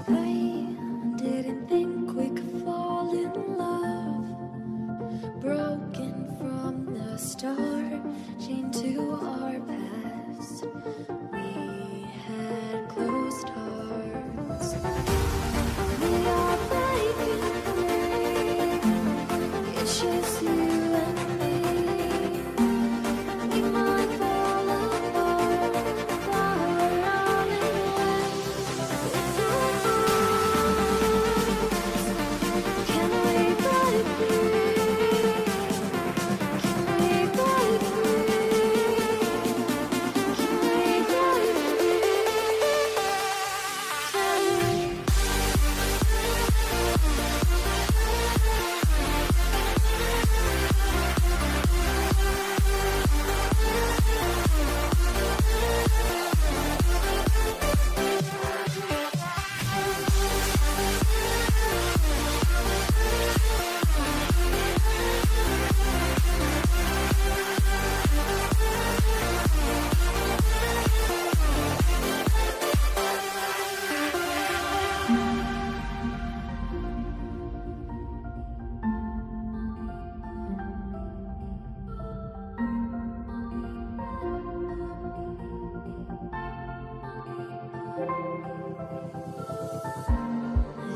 I didn't think we could fall in love. Broken from the start, chained to our past. We had closed hearts. We are breaking free. It's just you and me. We might fall apart, but we're running away. Can we break free? Can we break free? Can we break free? Can we?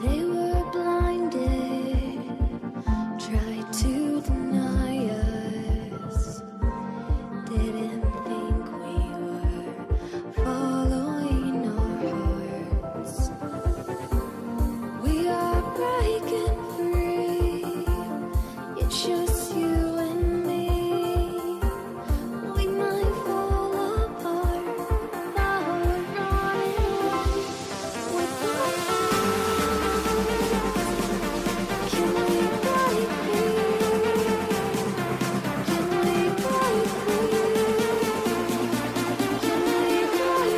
They were blinded, tried to deny us. Didn't think we were following our hearts. We are breaking free. It's just you and me. We might fall apart, now we're running away. With our can we break free? Can we break free? Can we break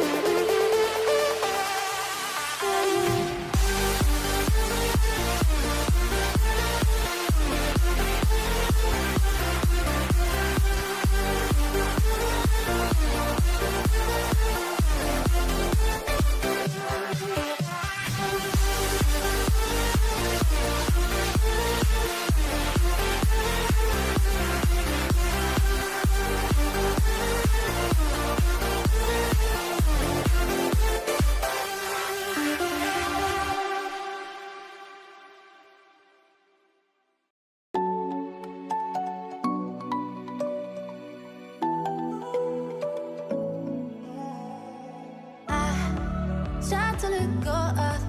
Tried to let go of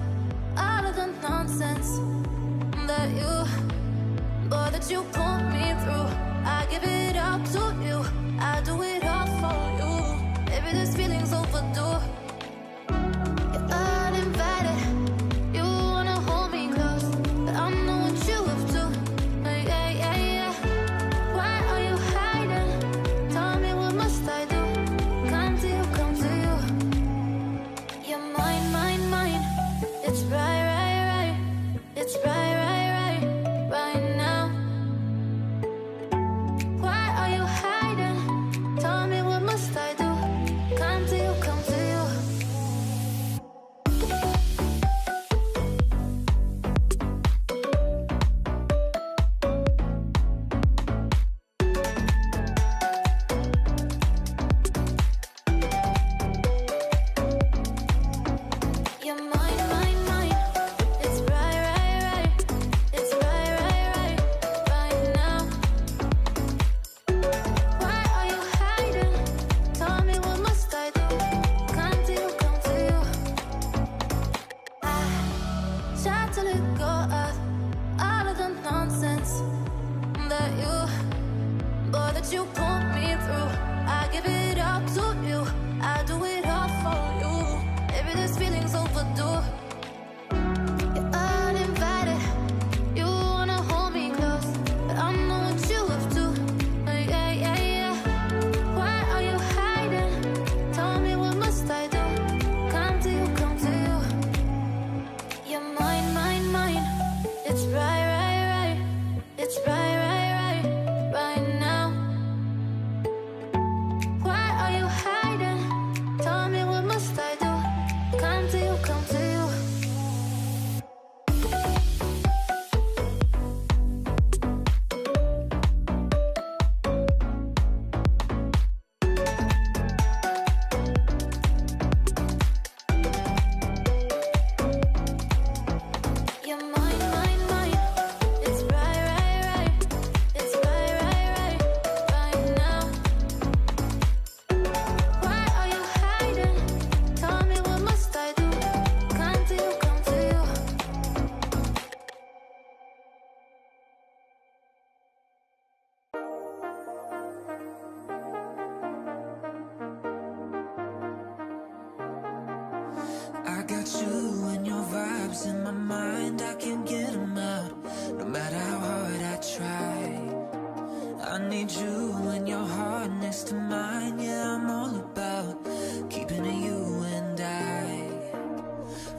all of the nonsense that you put me through. I give it up to you. I do it all for you. Maybe this feeling's overdue. You're uninvited. You wanna hold me close, but I know what you have to. Yeah, yeah, yeah. Why are you hiding? Tell me, what must I do? Come to you, come to you. You're mine, mine, mine. It's right, right, right. It's right, right, right. Right now. through. I give it up to you. I do it all for you. Maybe this feeling's overdue. You're uninvited. You wanna hold me close, but I know what you have to. Yeah, yeah, yeah. Why are you hiding? Tell me, what must I do? Come to you, come to you. You're mine, mine, mine. It's right, right, right. It's right, right, right, right now. Why are you hiding? Tell me, what must I do? Come to you, come to you. You're mine, mine, mine. It's right, right, right. It's right, right, right, right now. Why are you hiding? Tell me, what must I do? Come to you, come to you. I got you and your vibes in my mind, I can't get them out, no matter how hard I try. I need you and your heart next to mine, yeah, I'm all about keeping it you and I.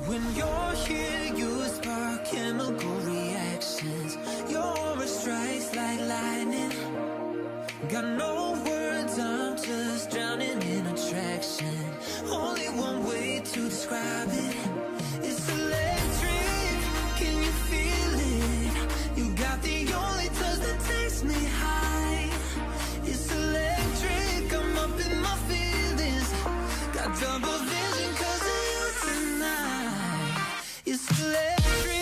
When you're here, you spark chemical reactions, your aura strikes like lightning. Got no words, I'm just drowning in attraction. Only one way to describe it. It's electric, can you feel it? You got the only touch that takes me high. It's electric, I'm up in my feelings. Got double vision 'cause of you tonight. It's electric.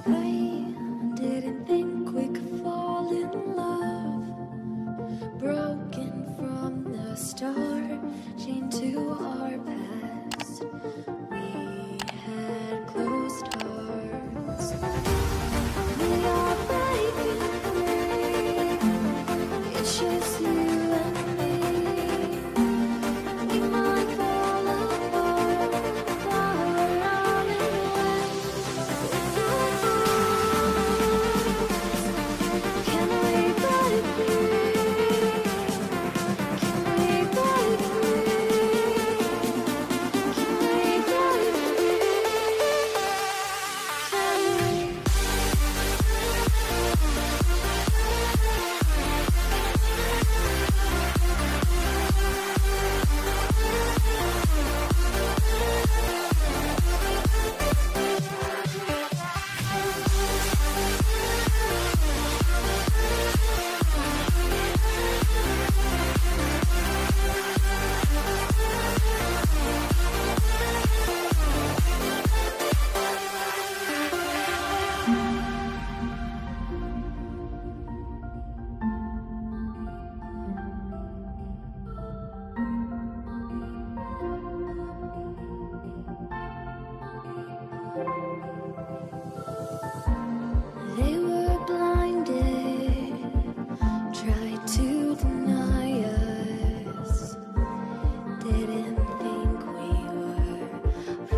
I didn't think we could fall in love. Broken from the start, chained to our past. We had closed hearts. We are breaking free. It's just you and me. We might fall apart, far on and away. Can we break free? Can we break free? Can we break free? Can we? They were blinded, tried to deny us. Didn't think we were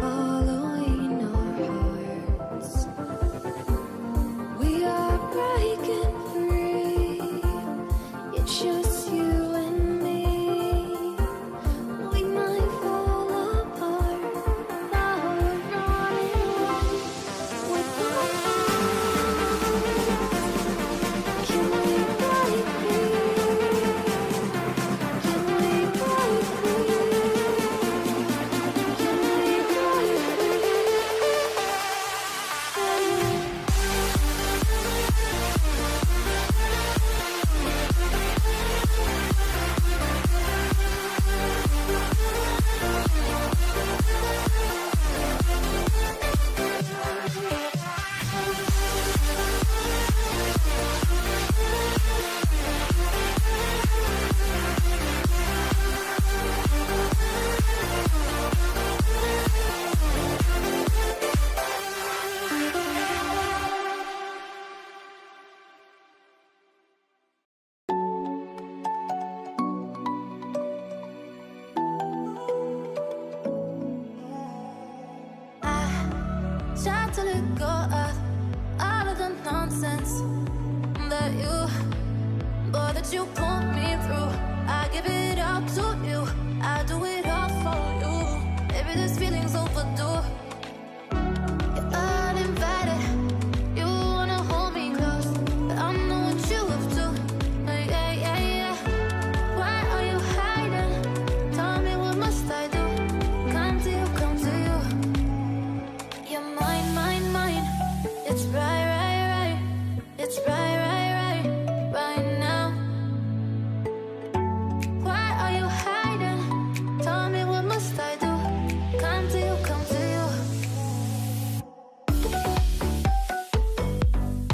following our hearts. We are breaking free. It's just you and me. We might fall apart, now we're running away. With can we break free? Can we break free? Can we break tried to let go of all of the nonsense that you put me through. I give it up to you. I do it all for you. Maybe this feeling's overdue.